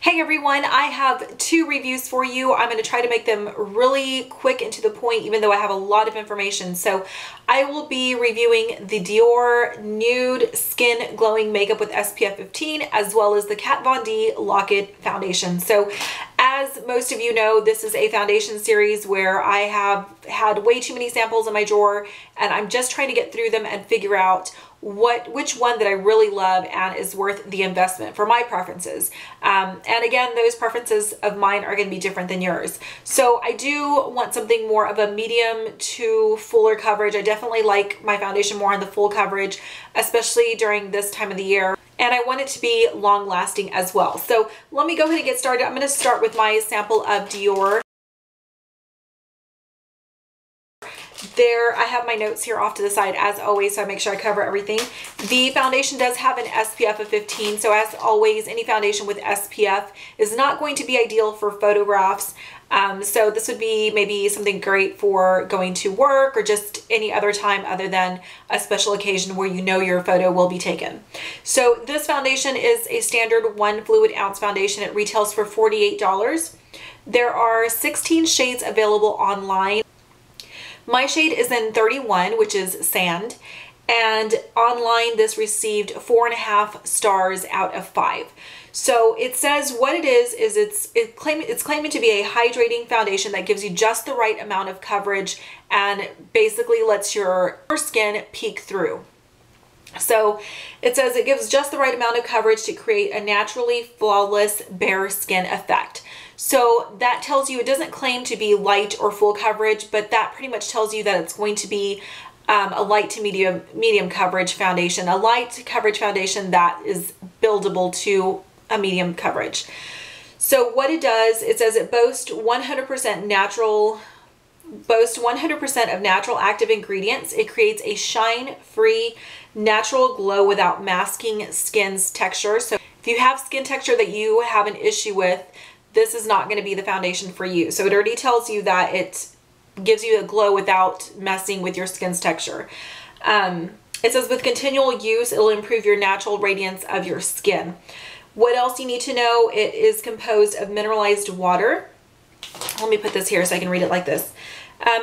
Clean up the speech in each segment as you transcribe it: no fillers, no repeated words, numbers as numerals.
Hey everyone, I have two reviews for you. I'm going to try to make them really quick and to the point, even though I have a lot of information. So I will be reviewing the Dior Nude Skin Glowing Makeup with SPF 15, as well as the Kat Von D Lock It Foundation. So as most of you know, this is a foundation series where I have had way too many samples in my drawer, and I'm just trying to get through them and figure out which one that I really love and is worth the investment for my preferences. And again, those preferences of mine are going to be different than yours. So I do want something more of a medium to fuller coverage. I definitely like my foundation more on the full coverage, especially during this time of the year. And I want it to be long lasting as well. So let me go ahead and get started. I'm going to start with my sample of Dior. There, I have my notes here off to the side as always, so I make sure I cover everything. The foundation does have an SPF of 15, so as always, any foundation with SPF is not going to be ideal for photographs. So this would be maybe something great for going to work or just any other time other than a special occasion where you know your photo will be taken. So this foundation is a standard 1 fluid ounce foundation. It retails for $48. There are 16 shades available online. My shade is in 31, which is sand, and online this received 4.5 stars out of 5. So it says what it is it's claiming to be a hydrating foundation that gives you just the right amount of coverage and basically lets your skin peek through. So it says it gives just the right amount of coverage to create a naturally flawless bare skin effect. So that tells you it doesn't claim to be light or full coverage, but that pretty much tells you that it's going to be a light to medium coverage foundation, a light coverage foundation that is buildable to a medium coverage. So what it does, it says it boasts 100% of natural active ingredients. It creates a shine-free natural glow without masking skin's texture. So if you have skin texture that you have an issue with, this is not going to be the foundation for you. So it already tells you that it gives you a glow without messing with your skin's texture. It says with continual use, it'll improve your natural radiance of your skin. What else you need to know, it is composed of mineralized water. Let me put this here so I can read it like this.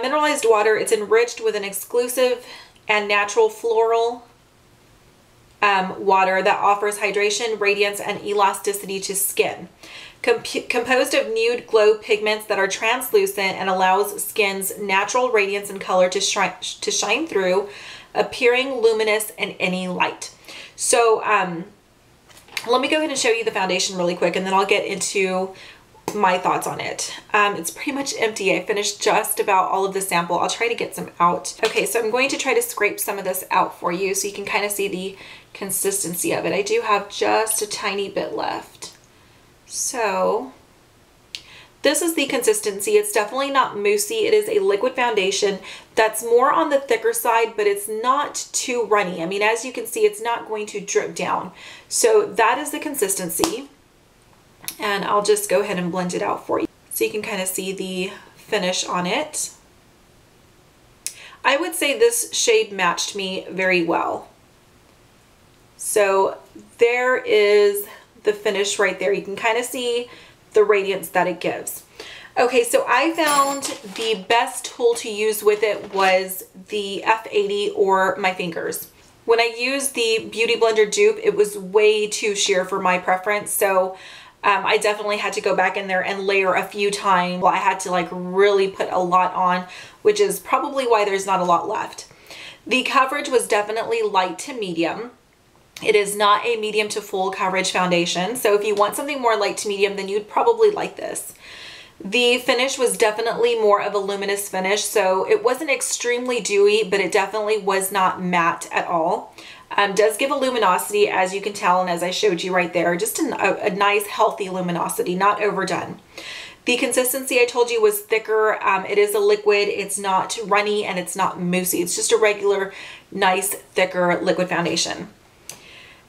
Mineralized water, it's enriched with an exclusive and natural floral water that offers hydration, radiance, and elasticity to skin. Composed of nude glow pigments that are translucent and allows skin's natural radiance and color to shine through, appearing luminous in any light. So let me go ahead and show you the foundation really quick, and then I'll get into my thoughts on it. It's pretty much empty. I finished just about all of the sample. I'll try to get some out. Okay, so I'm going to try to scrape some of this out for you so you can kind of see the consistency of it. I do have just a tiny bit left. So this is the consistency. It's definitely not moussey. It is a liquid foundation that's more on the thicker side, but it's not too runny. I mean, as you can see, it's not going to drip down. So that is the consistency. And I'll just go ahead and blend it out for you so you can kind of see the finish on it. I would say this shade matched me very well. So there is the finish right there. You can kind of see the radiance that it gives. Okay, so I found the best tool to use with it was the F80 or my fingers. When I used the Beauty Blender dupe, it was way too sheer for my preference, so I definitely had to go back in there and layer a few times. Well, I had to like really put a lot on, which is probably why there's not a lot left. The coverage was definitely light to medium. It is not a medium to full coverage foundation. So if you want something more light to medium, then you'd probably like this. The finish was definitely more of a luminous finish. So it wasn't extremely dewy, but it definitely was not matte at all. Does give a luminosity, as you can tell, and as I showed you right there, just a nice healthy luminosity, not overdone. The consistency I told you was thicker. It is a liquid. It's not runny and it's not moussey. It's just a regular, nice, thicker liquid foundation.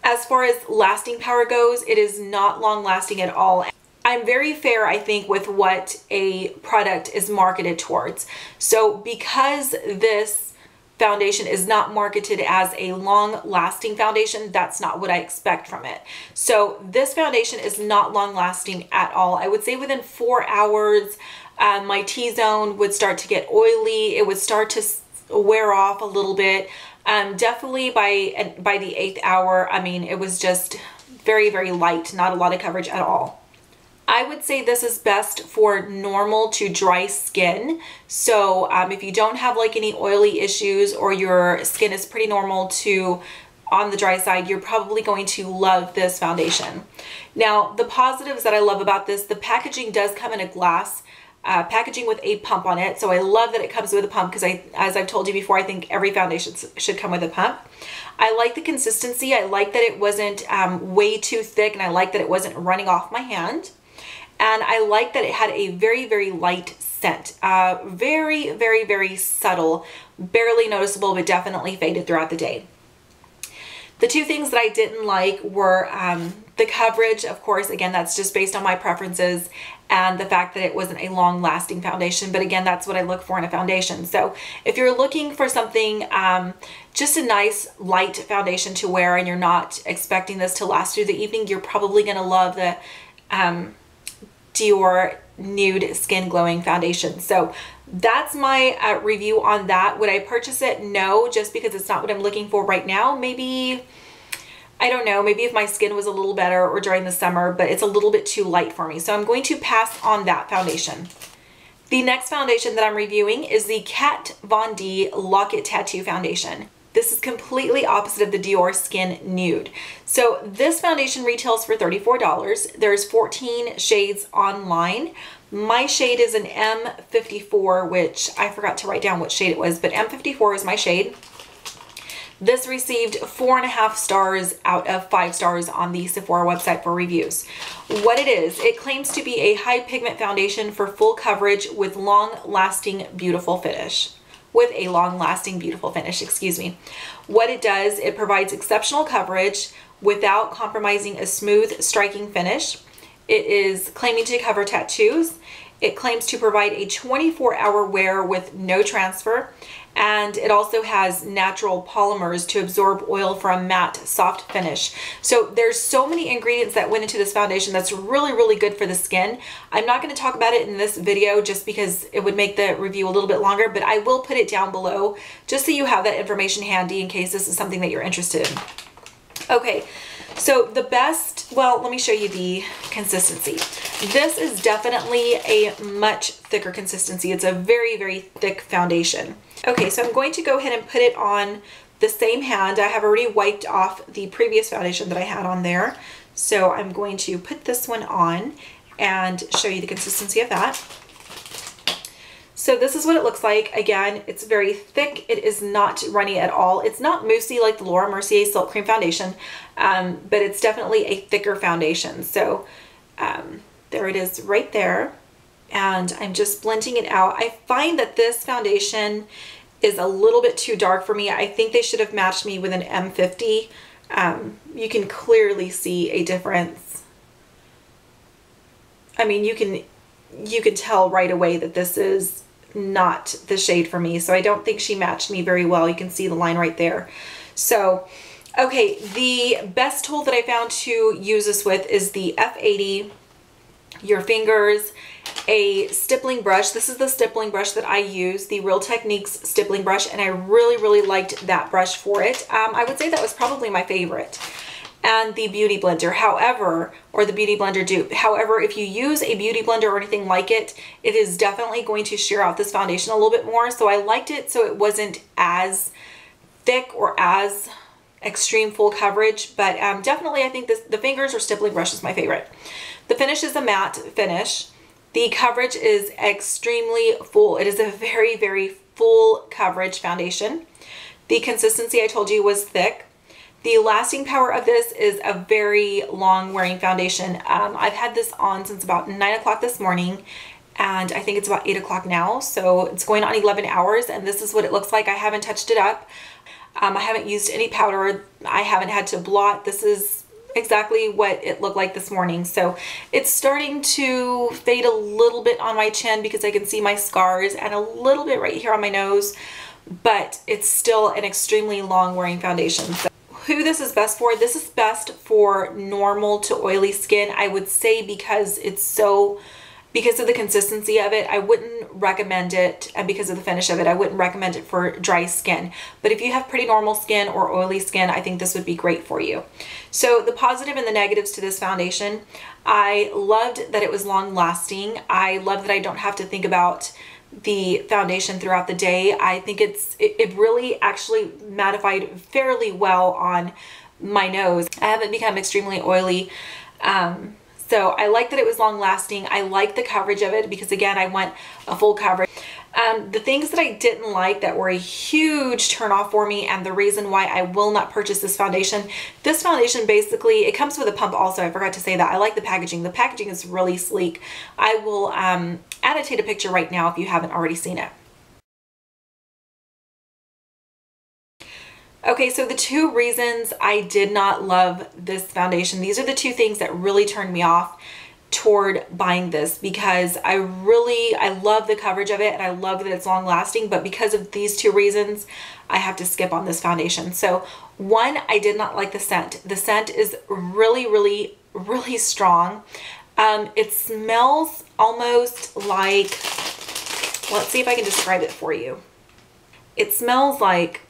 As far as lasting power goes, it is not long lasting at all. I'm very fair, I think, with what a product is marketed towards. So because this foundation is not marketed as a long-lasting foundation. That's not what I expect from it. So this foundation is not long-lasting at all. I would say within 4 hours, my T-zone would start to get oily. It would start to wear off a little bit. Definitely by the 8th hour, I mean, it was just very, very light, not a lot of coverage at all. I would say this is best for normal to dry skin. So if you don't have like any oily issues, or your skin is pretty normal to on the dry side, you're probably going to love this foundation. Now, the positives that I love about this, the packaging does come in a glass packaging with a pump on it. So I love that it comes with a pump, because as I've told you before, I think every foundation should come with a pump. I like the consistency. I like that it wasn't way too thick, and I like that it wasn't running off my hand. And I like that it had a very, very light scent. Very, very, very subtle, barely noticeable, but definitely faded throughout the day. The two things that I didn't like were the coverage. Of course, again, that's just based on my preferences, and the fact that it wasn't a long-lasting foundation. But again, that's what I look for in a foundation. So if you're looking for something, just a nice light foundation to wear, and you're not expecting this to last through the evening, you're probably going to love the Dior Nude Skin Glowing Foundation. So that's my review on that. Would I purchase it? No, just because it's not what I'm looking for right now. Maybe, I don't know, maybe if my skin was a little better or during the summer, but it's a little bit too light for me. So I'm going to pass on that foundation. The next foundation that I'm reviewing is the Kat Von D Lock-It Tattoo Foundation. This is completely opposite of the Diorskin Nude. So this foundation retails for $34. There's 14 shades online. My shade is an M54, which I forgot to write down what shade it was, but M54 is my shade. This received 4.5 stars out of 5 stars on the Sephora website for reviews. What it is, it claims to be a high pigment foundation for full coverage with long-lasting, beautiful finish. With a long-lasting, beautiful finish, excuse me. What it does, it provides exceptional coverage without compromising a smooth, striking finish. It is claiming to cover tattoos. It claims to provide a 24-hour wear with no transfer, and it also has natural polymers to absorb oil for a matte, soft finish. So there's so many ingredients that went into this foundation that's really, really good for the skin. I'm not going to talk about it in this video just because it would make the review a little bit longer, but I will put it down below just so you have that information handy in case this is something that you're interested in. Okay, so the best, well, let me show you the consistency. This is definitely a much thicker consistency. It's a very, very thick foundation. Okay, so I'm going to go ahead and put it on the same hand. I have already wiped off the previous foundation that I had on there. So I'm going to put this one on and show you the consistency of that. So this is what it looks like. Again, it's very thick. It is not runny at all. It's not moussey like the Laura Mercier Silk Cream Foundation, but it's definitely a thicker foundation. So there it is right there. And I'm just blending it out. I find that this foundation is a little bit too dark for me. I think they should have matched me with an M50. You can clearly see a difference. I mean, you can tell right away that this is not the shade for me. So I don't think she matched me very well. You can see the line right there. So, okay, the best tool that I found to use this with is the F80, your fingers, a stippling brush. This is the stippling brush that I use, the Real Techniques stippling brush, and I really, really liked that brush for it. I would say that was probably my favorite. And the Beauty Blender, however, or the Beauty Blender dupe. However, if you use a Beauty Blender or anything like it, it is definitely going to sheer out this foundation a little bit more. So I liked it so it wasn't as thick or as extreme full coverage, but definitely I think the fingers or stippling brush is my favorite. The finish is a matte finish. The coverage is extremely full. It is a very, very full coverage foundation. The consistency I told you was thick. The lasting power of this is a very long wearing foundation. I've had this on since about 9 o'clock this morning, and I think it's about 8 o'clock now. So it's going on 11 hours, and this is what it looks like. I haven't touched it up. I haven't used any powder. I haven't had to blot. This is exactly what it looked like this morning. So it's starting to fade a little bit on my chin because I can see my scars, and a little bit right here on my nose. but it's still an extremely long wearing foundation. So who this is best for? This is best for normal to oily skin, I would say, because of the consistency of it, I wouldn't recommend it, and because of the finish of it, I wouldn't recommend it for dry skin. But if you have pretty normal skin or oily skin, I think this would be great for you. So the positive and the negatives to this foundation, I loved that it was long lasting. I love that I don't have to think about the foundation throughout the day. I think it really actually mattified fairly well on my nose. I haven't become extremely oily. So I like that it was long lasting. I like the coverage of it because, again, I want a full coverage. The things that I didn't like that were a huge turnoff for me, and the reason why I will not purchase this foundation basically, it comes with a pump also. I forgot to say that. I like the packaging. The packaging is really sleek. I will annotate a picture right now if you haven't already seen it. Okay, so the two reasons I did not love this foundation, these are the two things that really turned me off toward buying this, because I love the coverage of it and I love that it's long lasting, but because of these two reasons, I have to skip on this foundation. So one, I did not like the scent. The scent is really, really, really strong. It smells almost like, let's see if I can describe it for you. It smells like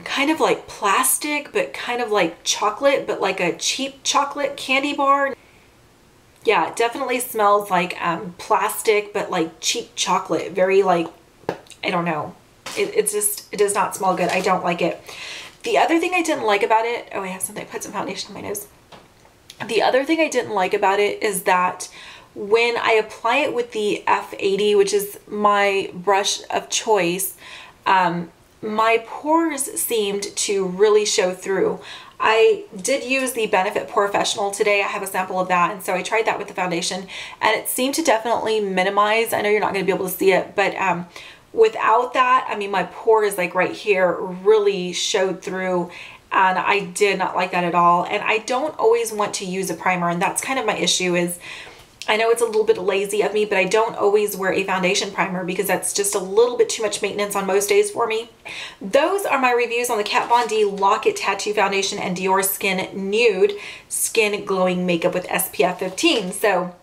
kind of like plastic, but kind of like chocolate, but like a cheap chocolate candy bar. Yeah, it definitely smells like plastic, but like cheap chocolate. Very like, I don't know. It does not smell good. I don't like it. The other thing I didn't like about it, oh, I have something, I put some foundation on my nose. The other thing I didn't like about it is that when I apply it with the F80, which is my brush of choice, my pores seemed to really show through. I did use the Benefit Professional today. I have a sample of that, and so I tried that with the foundation, and it seemed to definitely minimize. I know you're not going to be able to see it, but without that, I mean, my pores like right here really showed through, and I did not like that at all. And I don't always want to use a primer, and that's kind of my issue. Is I know it's a little bit lazy of me, but I don't always wear a foundation primer because that's just a little bit too much maintenance on most days for me. Those are my reviews on the Kat Von D Lock It Tattoo Foundation and Diorskin Nude Skin Glowing Makeup with SPF 15. So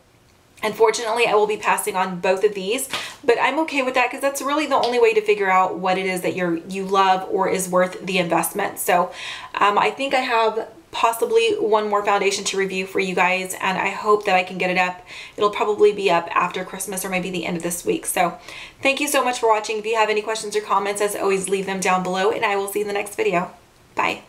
unfortunately, I will be passing on both of these, but I'm okay with that because that's really the only way to figure out what it is that you love or is worth the investment. So I think I have possibly one more foundation to review for you guys, and I hope that I can get it up. It'll probably be up after Christmas or maybe the end of this week. So thank you so much for watching. If you have any questions or comments, as always, leave them down below, and I will see you in the next video. Bye.